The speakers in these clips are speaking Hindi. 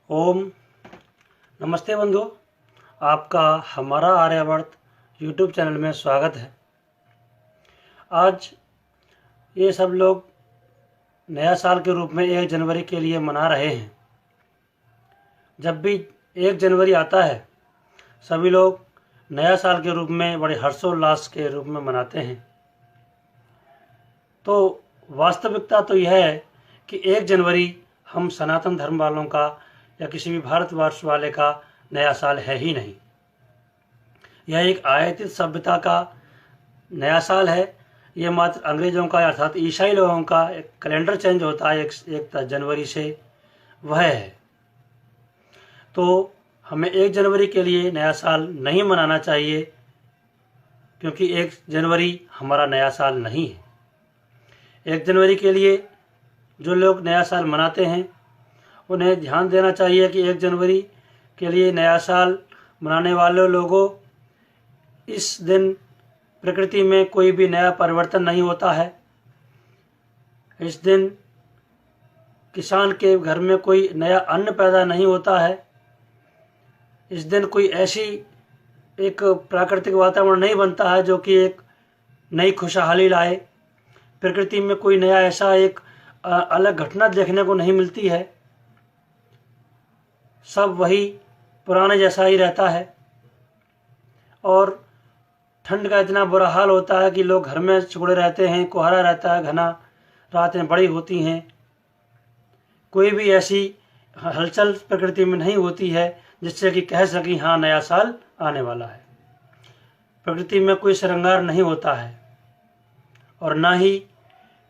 ओम नमस्ते बंधु, आपका हमारा आर्यवर्त यूट्यूब चैनल में स्वागत है। आज ये सब लोग नया साल के रूप में 1 जनवरी के लिए मना रहे हैं। जब भी 1 जनवरी आता है सभी लोग नया साल के रूप में बड़े हर्षोल्लास के रूप में मनाते हैं। तो वास्तविकता तो यह है कि 1 जनवरी हम सनातन धर्म वालों का या किसी भी भारतवर्ष वाले का नया साल है ही नहीं। यह एक आयातित सभ्यता का नया साल है। यह मात्र अंग्रेजों का अर्थात ईसाई लोगों का एक कैलेंडर चेंज होता है 1 जनवरी से, वह है। तो हमें 1 जनवरी के लिए नया साल नहीं मनाना चाहिए, क्योंकि 1 जनवरी हमारा नया साल नहीं है। 1 जनवरी के लिए जो लोग नया साल मनाते हैं उन्हें ध्यान देना चाहिए कि 1 जनवरी के लिए नया साल मनाने वाले लोगों, इस दिन प्रकृति में कोई भी नया परिवर्तन नहीं होता है। इस दिन किसान के घर में कोई नया अन्न पैदा नहीं होता है। इस दिन कोई ऐसी एक प्राकृतिक वातावरण नहीं बनता है जो कि एक नई खुशहाली लाए। प्रकृति में कोई नया ऐसा एक अलग घटना देखने को नहीं मिलती है। सब वही पुराने जैसा ही रहता है। और ठंड का इतना बुरा हाल होता है कि लोग घर में सिकुड़े रहते हैं, कोहरा रहता है घना, रातें बड़ी होती हैं। कोई भी ऐसी हलचल प्रकृति में नहीं होती है जिससे कि कह सकें हाँ नया साल आने वाला है। प्रकृति में कोई श्रृंगार नहीं होता है और ना ही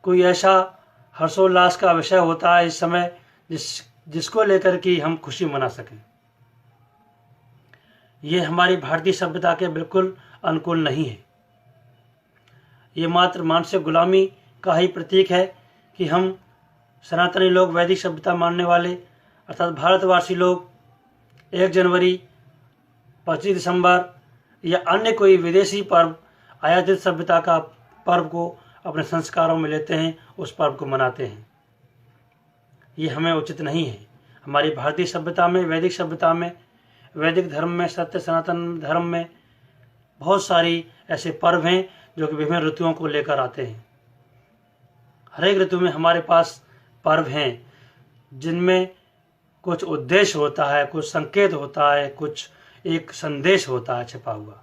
कोई ऐसा हर्षोल्लास का विषय होता है इस समय जिसको लेकर कि हम खुशी मना सकें। ये हमारी भारतीय सभ्यता के बिल्कुल अनुकूल नहीं है। ये मात्र मानसिक गुलामी का ही प्रतीक है कि हम सनातनी लोग, वैदिक सभ्यता मानने वाले अर्थात भारतवासी लोग 1 जनवरी, 25 दिसंबर या अन्य कोई विदेशी पर्व, आयातित सभ्यता का पर्व को अपने संस्कारों में लेते हैं, उस पर्व को मनाते हैं। ये हमें उचित नहीं है। हमारी भारतीय सभ्यता में, वैदिक सभ्यता में, वैदिक धर्म में, सत्य सनातन धर्म में बहुत सारी ऐसे पर्व हैं जो कि विभिन्न ऋतुओं को लेकर आते हैं। हर एक ऋतु में हमारे पास पर्व हैं जिनमें कुछ उद्देश्य होता है, कुछ संकेत होता है, कुछ एक संदेश होता है छिपा हुआ।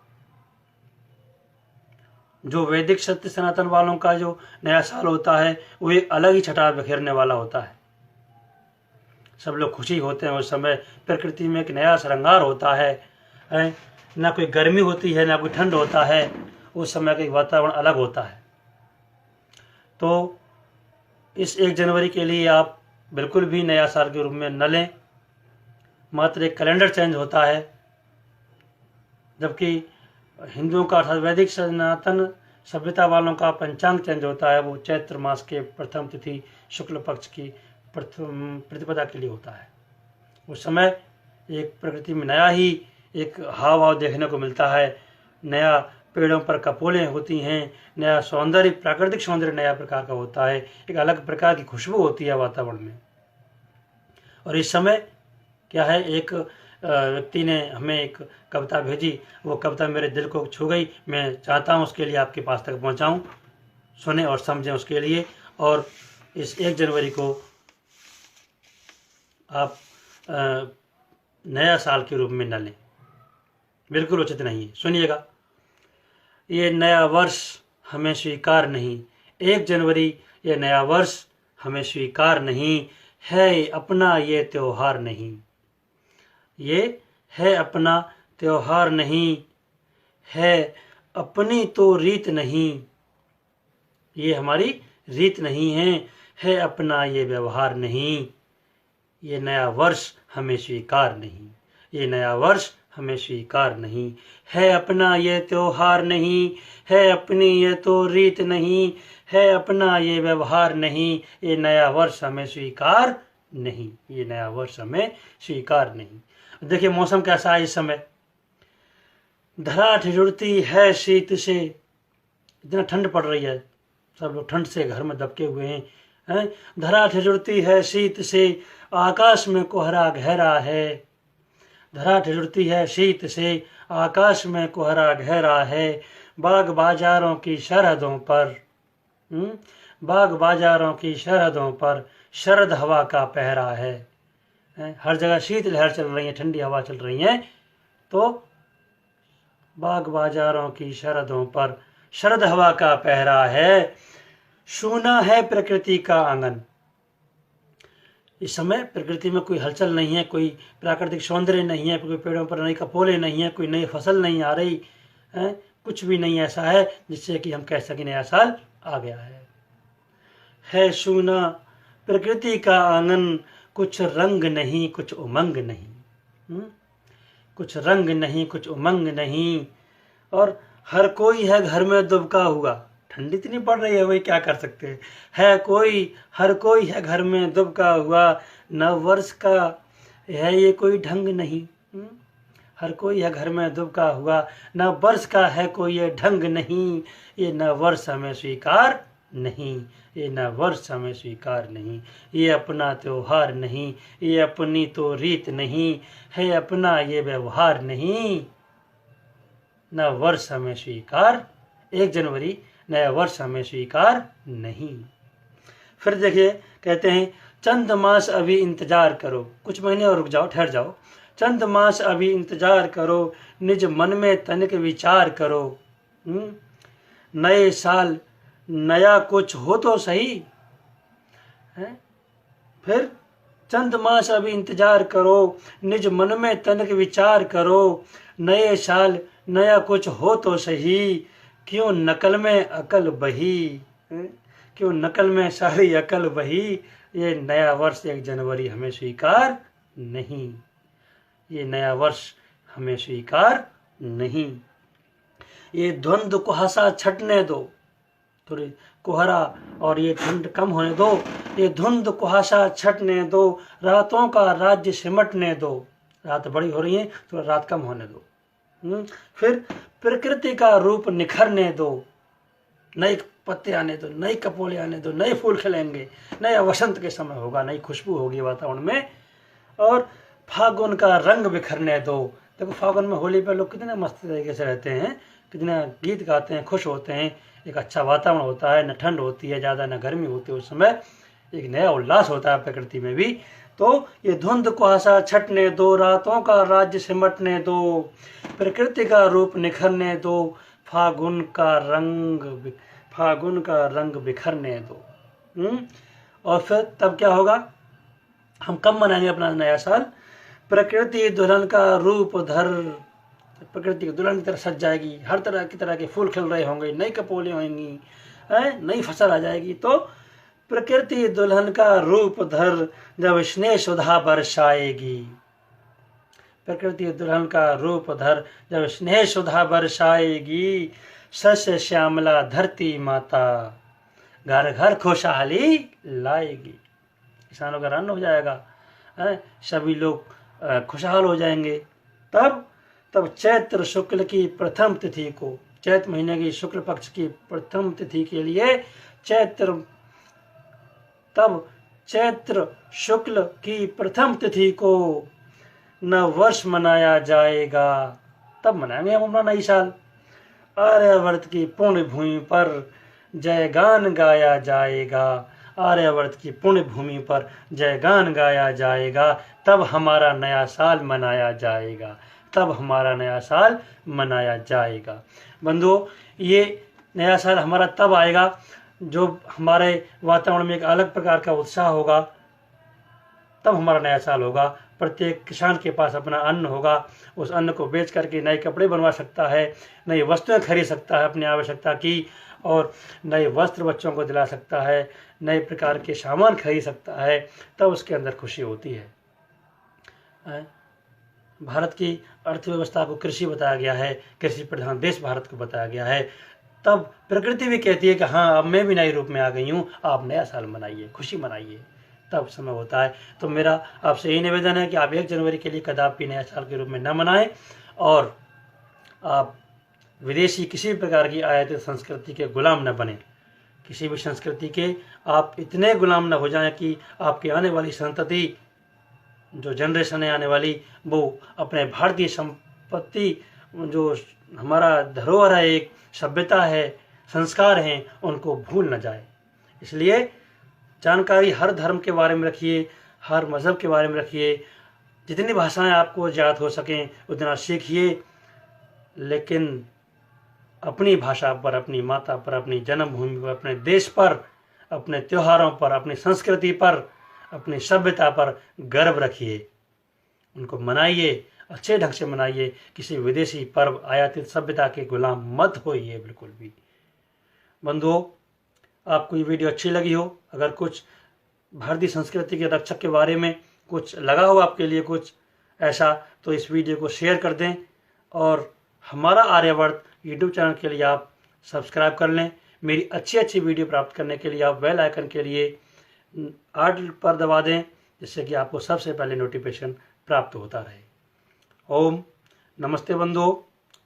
जो वैदिक सत्य सनातन वालों का जो नया साल होता है वो एक अलग ही छटा बिखेरने वाला होता है। सब लोग खुशी होते हैं उस समय। प्रकृति में एक नया श्रृंगार होता है, ना कोई गर्मी होती है ना कोई ठंड होता है। उस समय का एक वातावरण अलग होता है। तो इस 1 जनवरी के लिए आप बिल्कुल भी नया साल के रूप में न लें। मात्र एक कैलेंडर चेंज होता है, जबकि हिंदुओं का अर्थात वैदिक सनातन सभ्यता वालों का पंचांग चेंज होता है। वो चैत्र मास के प्रथम तिथि शुक्ल पक्ष की प्रथम प्रतिपदा के लिए होता है। उस समय एक प्रकृति में नया ही एक हाव भाव देखने को मिलता है। नया पेड़ों पर कपोलें होती हैं, नया सौंदर्य, प्राकृतिक सौंदर्य नया प्रकार का होता है। एक अलग प्रकार की खुशबू होती है वातावरण में। और इस समय क्या है, एक व्यक्ति ने हमें एक कविता भेजी। वो कविता मेरे दिल को छू गई। मैं चाहता हूँ उसके लिए आपके पास तक पहुँचाऊँ, सुने और समझें उसके लिए। और इस 1 जनवरी को आप नया साल के रूप में न लें, बिल्कुल उचित नहीं है। सुनिएगा, ये नया वर्ष हमें स्वीकार नहीं। 1 जनवरी ये नया वर्ष हमें स्वीकार नहीं है। अपना ये त्योहार नहीं, ये है अपना त्योहार नहीं है। अपनी तो रीत नहीं, ये हमारी रीत नहीं है अपना ये व्यवहार नहीं। ये नया वर्ष हमें स्वीकार नहीं, ये नया वर्ष हमें स्वीकार नहीं है। अपना ये त्योहार नहीं है, अपनी ये तो रीत नहीं है, अपना ये व्यवहार नहीं। ये नया वर्ष हमें स्वीकार नहीं, ये नया वर्ष हमें स्वीकार नहीं। देखिए मौसम कैसा है इस समय। धरा ठिठुरती है शीत से, इतना ठंड पड़ रही है। सब लोग ठंड से घर में दबके हुए हैं, हैं। धरा ठिठुरती है शीत से, आकाश में कोहरा गहरा है। धरा ठिठुरती है शीत से, आकाश में कोहरा गहरा है। बाग बाजारों की सरहदों पर, बाग बाजारों की सरहदों पर शरद हवा का पहरा है। हर जगह शीत लहर चल रही है, ठंडी हवा चल रही है। तो बाग बाजारों की सरहदों पर शरद हवा का पहरा है। सूना है प्रकृति का आंगन। इस समय प्रकृति में कोई हलचल नहीं है, कोई प्राकृतिक सौंदर्य नहीं है, कोई पेड़ों पर नई कपोले नहीं है, कोई नई फसल नहीं आ रही है, कुछ भी नहीं ऐसा है जिससे कि हम कह सकें नया साल आ गया है सूना प्रकृति का आंगन, कुछ रंग नहीं कुछ उमंग नहीं। कुछ रंग नहीं कुछ उमंग नहीं। और हर कोई है घर में दुबका हुआ। ठंडी इतनी पड़ रही है, वही क्या कर सकते है कोई, हर कोई है घर में दुबका हुआ। नव वर्ष का है ये कोई ढंग नहीं। हर कोई है घर में दुबका हुआ, नव वर्ष का है कोई ये ढंग नहीं। ये नव वर्ष हमें स्वीकार नहीं, ये नव वर्ष हमें स्वीकार नहीं। ये अपना त्योहार नहीं, ये अपनी तो रीत नहीं है, अपना ये व्यवहार नहीं। नव वर्ष हमें स्वीकार, 1 जनवरी नया वर्ष हमें स्वीकार नहीं। फिर देखिए कहते हैं चंद मास अभी इंतजार करो, कुछ महीने और रुक जाओ, ठहर जाओ। चंद मास अभी इंतजार करो, निज मन में तनिक विचार करो। नए साल नया कुछ हो तो सही है। फिर चंद मास अभी इंतजार करो, निज मन में तनिक विचार करो। नए साल नया कुछ हो तो सही, क्यों नकल में अकल बही, क्यों नकल में सारी अकल बही। ये नया वर्ष 1 जनवरी हमें स्वीकार नहीं, ये नया वर्ष हमें स्वीकार नहीं। ये द्वंद कुहासा छटने दो, थोड़ी कोहरा और ये ठंड कम होने दो। ये धुंध कुहासा छटने दो, रातों का राज्य सिमटने दो। रात बड़ी हो रही है तो रात कम होने दो। फिर प्रकृति का रूप निखरने दो, नए पत्ते आने दो, नए कपोले आने दो, नए फूल खिलेंगे, नया वसंत के समय होगा, नई खुशबू होगी वातावरण में। और फागुन का रंग बिखरने दो। देखो फागुन में होली पर लोग कितने मस्त तरीके से रहते हैं, कितना गीत गाते हैं, खुश होते हैं, एक अच्छा वातावरण होता है, न ठंड होती है ज़्यादा न गर्मी होती है, उस समय एक नया उल्लास होता है प्रकृति में भी। तो ये धुंध कुहासा छटने दो, रातों का राज्य सिमटने दो, प्रकृति का रूप निखरने दो, फागुन का रंग बिखरने दो। और फिर तब क्या होगा, हम कब मनाएंगे अपना नया साल। प्रकृति दुल्हन का रूप धर, प्रकृति की दुल्हन की तरह सज जाएगी, हर तरह के फूल खिल रहे होंगे, नई कपोले होंगी, नई फसल आ जाएगी। तो प्रकृति दुल्हन का रूप धर, जब स्नेह सुधा बरसाएगी। प्रकृति दुल्हन का रूप धर, जब स्नेह सुधा बरसाएगी। सस्य श्यामला धरती माता, घर घर खुशहाली लाएगी। किसानों का अन्न हो जाएगा, सभी लोग खुशहाल हो जाएंगे। तब चैत्र शुक्ल की प्रथम तिथि को, चैत्र महीने की शुक्ल पक्ष की प्रथम तिथि के लिए चैत्र शुक्ल की प्रथम तिथि को नव वर्ष मनाया जाएगा। तब मनाएंगे हम अपना नई साल। आर्यावर्त की पुण्य भूमि पर जयगान गाया जाएगा। आर्यावर्त की पुण्य भूमि पर जयगान गाया जाएगा। तब हमारा नया साल मनाया जाएगा, तब हमारा नया साल मनाया जाएगा। बंधुओं, ये नया साल हमारा तब आएगा जो हमारे वातावरण में एक अलग प्रकार का उत्साह होगा, तब हमारा नया साल होगा। प्रत्येक किसान के पास अपना अन्न होगा, उस अन्न को बेच करके नए कपड़े बनवा सकता है, नई वस्तुएं खरीद सकता है अपनी आवश्यकता की, और नए वस्त्र बच्चों को दिला सकता है, नए प्रकार के सामान खरीद सकता है। तब उसके अंदर खुशी होती है। भारत की अर्थव्यवस्था को कृषि बताया गया है, कृषि प्रधान देश भारत को बताया गया है। तब प्रकृति भी कहती है कि हाँ, अब मैं भी नए रूप में आ गई हूँ, आप नया साल मनाइए, खुशी मनाइए। तब समय होता है। तो मेरा आपसे यही निवेदन है कि आप 1 जनवरी के लिए कदापि नया साल के रूप में न मनाएं, और आप विदेशी किसी भी प्रकार की आयातित संस्कृति के गुलाम न बने, किसी भी संस्कृति के आप इतने गुलाम न हो जाएं कि आपकी आने वाली संतति, जो जनरेशन है आने वाली, वो अपने भारतीय संपत्ति, जो हमारा धरोहर है, एक सभ्यता है, संस्कार हैं, उनको भूल न जाए। इसलिए जानकारी हर धर्म के बारे में रखिए, हर मज़हब के बारे में रखिए, जितनी भाषाएं आपको याद हो सकें उतना सीखिए, लेकिन अपनी भाषा पर, अपनी माता पर, अपनी जन्मभूमि पर, अपने देश पर, अपने त्योहारों पर, अपनी संस्कृति पर, अपनी सभ्यता पर गर्व रखिए। उनको मनाइए, अच्छे ढंग से मनाइए। किसी विदेशी पर्व, आयातित सभ्यता के गुलाम मत होइए बिल्कुल भी। बंधुओं, आपको ये वीडियो अच्छी लगी हो, अगर कुछ भारतीय संस्कृति के रक्षक के बारे में कुछ लगा हो आपके लिए कुछ ऐसा, तो इस वीडियो को शेयर कर दें और हमारा आर्यवर्त यूट्यूब चैनल के लिए आप सब्सक्राइब कर लें। मेरी अच्छी अच्छी वीडियो प्राप्त करने के लिए आप बेल आइकन के लिए ऑल पर दबा दें, जिससे कि आपको सबसे पहले नोटिफिकेशन प्राप्त होता रहे। ओम नमस्ते बंधुओं,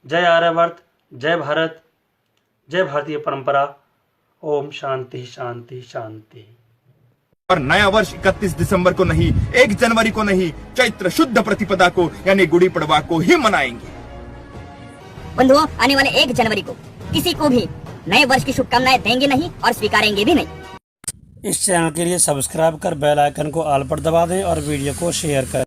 जय आर्यवर्त, जय भारत, जय भारतीय परंपरा। ओम शांति शांति शांति। और नया वर्ष 31 दिसंबर को नहीं, 1 जनवरी को नहीं, चैत्र शुद्ध प्रतिपदा को यानी गुड़ी पड़वा को ही मनाएंगे। बंधुओं, आने वाले 1 जनवरी को किसी को भी नए वर्ष की शुभकामनाएं देंगे नहीं और स्वीकारेंगे भी नहीं। इस चैनल के लिए सब्सक्राइब कर बेल आइकन को ऑल पर दबा दें और वीडियो को शेयर करें।